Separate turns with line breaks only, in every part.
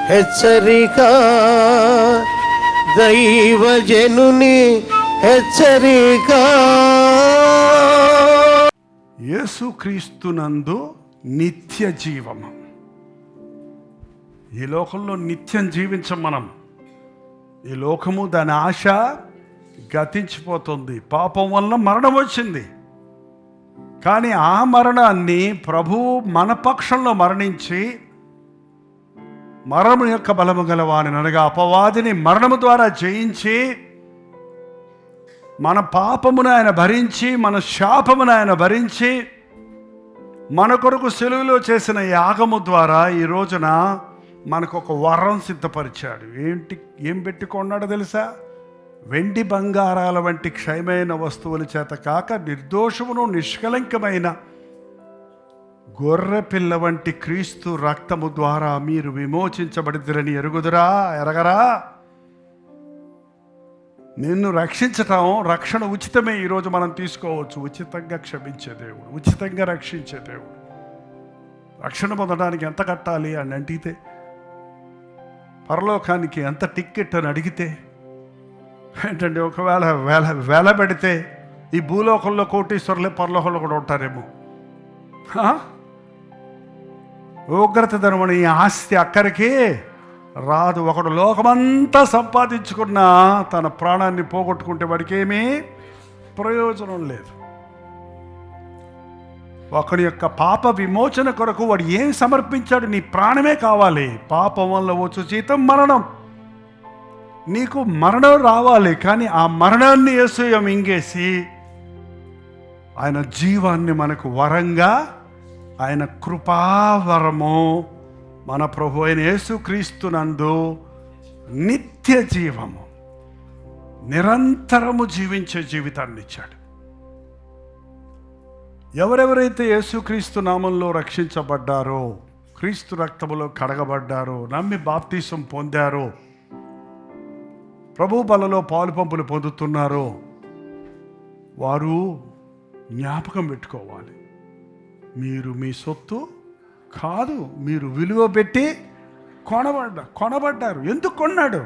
హెచ్చరిక, దైవజనుని హెచ్చరిక.
యేసుక్రీస్తునందు నిత్య జీవము. ఈ లోకంలో నిత్యం జీవించం మనం. ఈ లోకము దాని ఆశ గతించిపోతుంది. పాపం వల్ల మరణం వచ్చింది. కానీ ఆ మరణాన్ని ప్రభువు మన పక్షంలో మరణించి మరణము యొక్క బలము గలవాని అనగా అపవాదిని మరణము ద్వారా జయించి మన పాపమును ఆయన భరించి, మన శాపమును ఆయన భరించి, మన కొరకు సెలువులో చేసిన యాగము ద్వారా ఈ రోజున మనకు ఒక వరం సిద్ధపరిచాడు. ఏం పెట్టుకున్నాడో తెలుసా? వెండి బంగారాల వంటి క్షయమైన వస్తువుల చేత కాక నిర్దోషమును నిష్కలంకమైన గొర్రె పిల్ల వంటి క్రీస్తు రక్తము ద్వారా మీరు విమోచించబడిద్రని ఎరగరా? నిన్ను రక్షించటం, రక్షణ ఉచితమే. ఈరోజు మనం తీసుకోవచ్చు. ఉచితంగా క్షమించే దేవుడు, ఉచితంగా రక్షించే దేవుడు. రక్షణ పొందడానికి ఎంత కట్టాలి అని అడిగితే, పరలోకానికి ఎంత టిక్కెట్ అని అడిగితే, ఏంటంటే ఒకవేళ వేల పెడితే ఈ భూలోకంలో కోటీశ్వరులే పరలోకంలో కూడా ఉంటారేమో. ఉగ్రత ధనమని ఈ ఆస్తి అక్కడికి రాదు. ఒకడు లోకమంతా సంపాదించుకున్నా తన ప్రాణాన్ని పోగొట్టుకుంటే వాడికి ఏమీ ప్రయోజనం లేదు. ఒకడి యొక్క పాప విమోచన కొరకు వాడు ఏం సమర్పించాడు? నీ ప్రాణమే కావాలి. పాపం వల్ల వచ్చు జీతం మరణం. నీకు మరణం రావాలి, కానీ ఆ మరణాన్ని యేసు మింగేసి ఆయన జీవాన్ని మనకు వరంగా, ఆయన కృపావరము మన ప్రభు అయిన యేసుక్రీస్తునందు నిత్య జీవము, నిరంతరము జీవించే జీవితాన్ని ఇచ్చాడు. ఎవరెవరైతే యేసుక్రీస్తు నామంలో రక్షించబడ్డారో, క్రీస్తు రక్తములో కడగబడ్డారో, నమ్మి బాప్తీసం పొందారో, ప్రభు బలలో పాలు పంపులు పొందుతున్నారో, వారు జ్ఞాపకం పెట్టుకోవాలి. మీరు మీ సొత్తు కాదు, మీరు విలువ పెట్టి కొనబడ్డారు. ఎందుకు కొన్నాడు?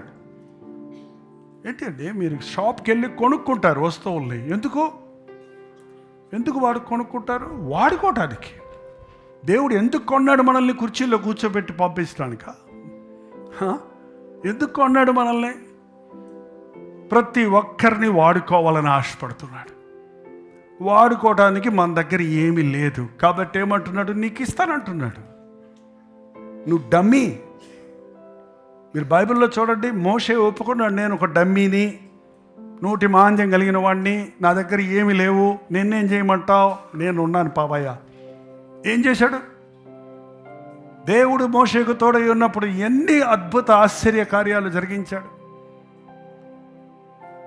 ఏంటంటే మీరు షాప్కి వెళ్ళి కొనుక్కుంటారు వస్తువుల్ని. ఎందుకు వాడు కొనుక్కుంటారు? వాడుకోవటానికి. దేవుడు ఎందుకు కొన్నాడు మనల్ని? కుర్చీలో కూర్చోబెట్టి పంపించడానిక? ఎందుకు కొన్నాడు మనల్ని? ప్రతి ఒక్కరిని వాడుకోవాలని ఆశపడుతున్నాడు. వాడుకోవడానికి మన దగ్గర ఏమీ లేదు కాబట్టి ఏమంటున్నాడు? నీకు ఇస్తానంటున్నాడు. నువ్వు డమ్మీ. మీరు బైబిల్లో చూడండి, మోషే ఒప్పుకున్నాడు, నేను ఒక డమ్మీని, నోటి మాంద్యం కలిగిన వాడిని, నా దగ్గర ఏమీ లేవు, నిన్నేం చేయమంటావు, నేను ఉన్నాను పాపయ్య. ఏం చేశాడు? దేవుడు మోషేకు తోడై ఉన్నప్పుడు ఎన్ని అద్భుత ఆశ్చర్య కార్యాలు జరిగించాడు.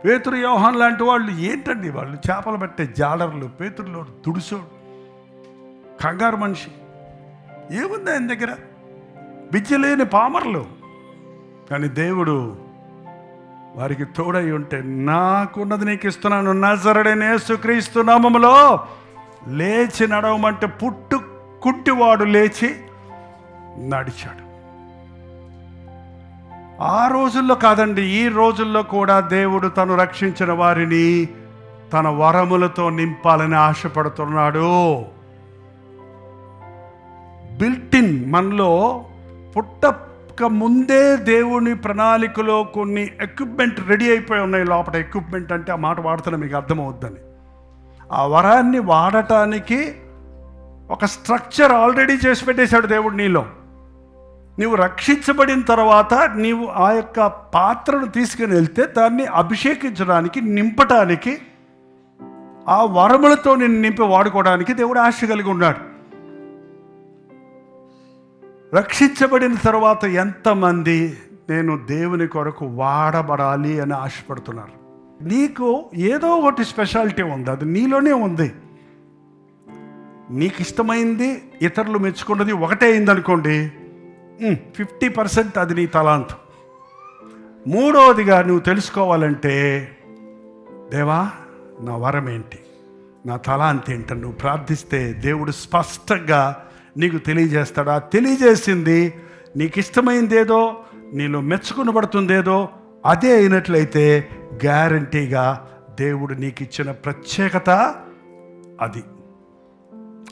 పేతురు, యోహాన్ లాంటి వాళ్ళు ఏంటండి, వాళ్ళు చేపలు పట్టే జాలర్లు, పేతురులో దుడుసోడు, కంగారు మనిషి. ఏముంది ఆయన దగ్గర? విద్యలేని పామర్లు. కానీ దేవుడు వారికి తోడై ఉంటే, నాకున్నది నీకు ఇస్తున్నాను, నజరేయుడైన యేసుక్రీస్తు నామములో లేచి నడవమంటే కుంటివాడు లేచి నడిచాడు. ఆ రోజుల్లో కాదండి, ఈ రోజుల్లో కూడా దేవుడు తను రక్షించిన వారిని తన వరములతో నింపాలని ఆశపడుతున్నాడు. బిల్టిన్ మనలో పుట్టక ముందే దేవుని ప్రణాళికలో కొన్ని ఎక్విప్మెంట్ రెడీ అయిపోయి ఉన్నాయి లోపల. ఎక్విప్మెంట్ అంటే ఆ మాట వాడుతున్నా మీకు అర్థమవుద్దని. ఆ వరాన్ని వాడటానికి ఒక స్ట్రక్చర్ ఆల్రెడీ చేసి పెట్టేశాడు దేవుడు నీలో. నీవు రక్షించబడిన తర్వాత నీవు ఆ యొక్క పాత్రను తీసుకుని వెళ్తే దాన్ని అభిషేకించడానికి, నింపటానికి, ఆ వరములతో నిన్ను నింపి వాడుకోవడానికి దేవుడు ఆశ కలిగి ఉన్నాడు. రక్షించబడిన తర్వాత ఎంతమంది నేను దేవుని కొరకు వాడబడాలి అని ఆశపడుతున్నారు? నీకు ఏదో ఒకటి స్పెషాలిటీ ఉంది, అది నీలోనే ఉంది. నీకు ఇష్టమైంది, ఇతరులు మెచ్చుకున్నది ఒకటే అయిందనుకోండి, 50% అది నీ తలాంతు. మూడవదిగా నువ్వు తెలుసుకోవాలంటే, దేవా నా వరం ఏంటి, నా తలాంతి ఏంటని నువ్వు ప్రార్థిస్తే దేవుడు స్పష్టంగా నీకు తెలియజేస్తాడు. ఆ తెలియజేసింది నీకు ఇష్టమైందేదో, నీలో మెచ్చుకునబడుతుందేదో అదే అయినట్లయితే గ్యారంటీగా దేవుడు నీకు ఇచ్చిన ప్రత్యేకత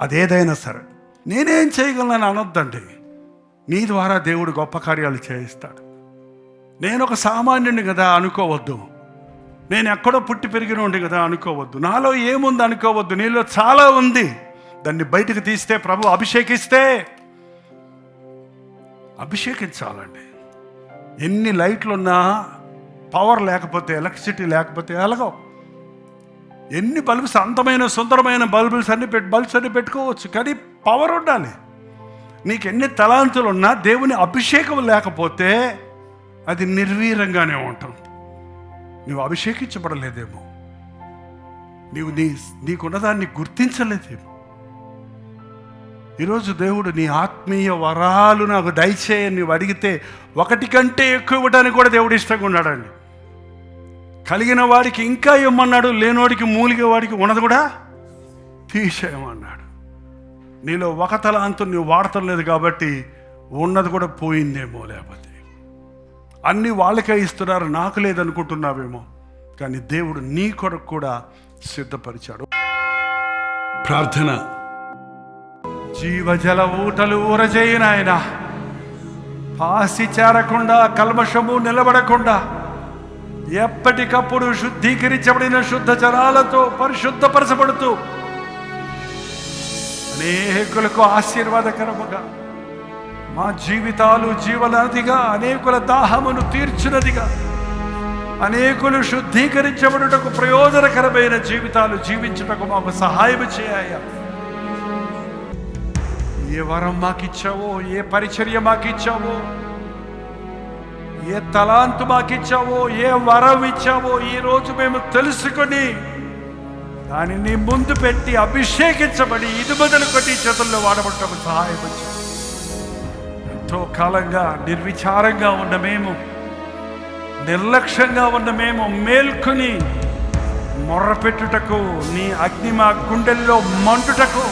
అదేదైనా సరే. నేనేం చేయగలను అనొద్దండి. నీ ద్వారా దేవుడు గొప్ప కార్యాలు చేయిస్తాడు. నేను ఒక సామాన్యుని కదా అనుకోవద్దు. నేను ఎక్కడో పుట్టి పెరిగినోండి కదా అనుకోవద్దు. నాలో ఏముంది అనుకోవద్దు. నీలో చాలా ఉంది. దాన్ని బయటకు తీస్తే, ప్రభు అభిషేకించాలండి. ఎన్ని లైట్లున్నా పవర్ లేకపోతే, ఎలక్ట్రిసిటీ లేకపోతే ఎలాగో. ఎన్ని బల్బ్స్, అందమైన సుందరమైన బల్బ్స్ అన్ని పెట్టుకోవచ్చు, కానీ పవర్ ఉండాలి. నీకు ఎన్ని తలాంతులు ఉన్నా దేవుని అభిషేకం లేకపోతే అది నిర్వీర్యంగానే ఉంటాం. నువ్వు అభిషేకించబడలేదేమో, నీకున్నదాన్ని గుర్తించలేదేమో. ఈరోజు దేవుడు నీ ఆత్మీయ వరాలు నాకు దయచేయని నువ్వు అడిగితే ఒకటి కంటే ఎక్కువ ఇవ్వడానికి కూడా దేవుడు ఇష్టంగా ఉన్నాడండి. కలిగిన వాడికి ఇంకా ఇవ్వమన్నాడు, లేనివాడికి మూలిగే వాడికి ఉన్నది కూడా తీసేయమన్నాడు. నీలో ఒక తలాంతు నువ్వు వాడటం లేదు కాబట్టి ఉన్నది కూడా పోయిందేమో. లేకపోతే అన్నీ వాళ్ళకే ఇస్తున్నారు, నాకు లేదనుకుంటున్నావేమో. కానీ దేవుడు నీ కొరకు కూడా సిద్ధపరిచాడు. ప్రార్థన. జీవజల ఊటలు ఊరజేయను ఆయన. పాసి చేరకుండా, కల్మషము నిలబడకుండా ఎప్పటికప్పుడు శుద్ధీకరించబడిన శుద్ధ జలాలతో పరిశుద్ధపరచబడుతూ అనేకులకు ఆశీర్వాదకరముగా మా జీవితాలు జీవనదిగా, అనేకుల దాహమును తీర్చినదిగా, అనేకులు శుద్ధీకరించబడుటకు ప్రయోజనకరమైన జీవితాలు జీవించుటకు మాకు సహాయం చేయ. ఏ వరం మాకిచ్చావో, ఏ పరిచర్య మాకిచ్చావో, ఏ తలాంతు మాకిచ్చావో, ఏ వరం ఇచ్చావో ఈరోజు మేము తెలుసుకొని దానిని ముందు పెట్టి అభిషేకించబడి ఇది మొదలుకొని చేతుల్లో వాడబడటకు సహాయం వచ్చాము. ఎంతో కాలంగా నిర్విచారంగా ఉన్న మేము, నిర్లక్ష్యంగా ఉన్న మేము మేల్కొని మొర్రపెట్టుటకు, నీ అగ్ని మా గుండెల్లో మండుటకు,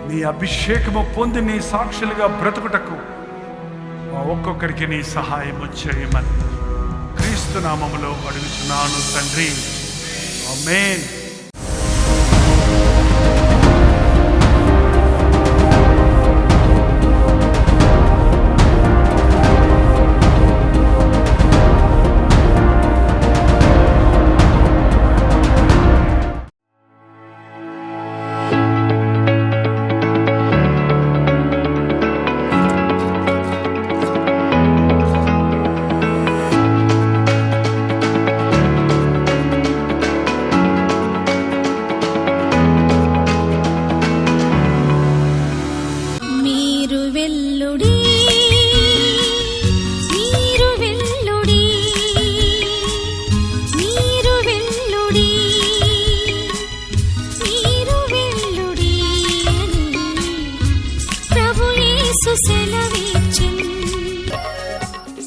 నీ అభిషేకము పొంది నీ సాక్షులుగా బ్రతుకుటకు మా ఒక్కొక్కరికి నీ సహాయం చేయమని క్రీస్తు నామములో అడుగుచున్నాను తండ్రి. ఆమేన్.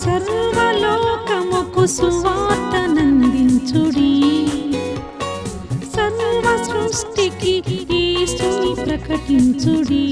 సర్వలోకముకు సువార్తనందించుడి, సర్వ సృష్టికి యేసుని ప్రకటించుడి.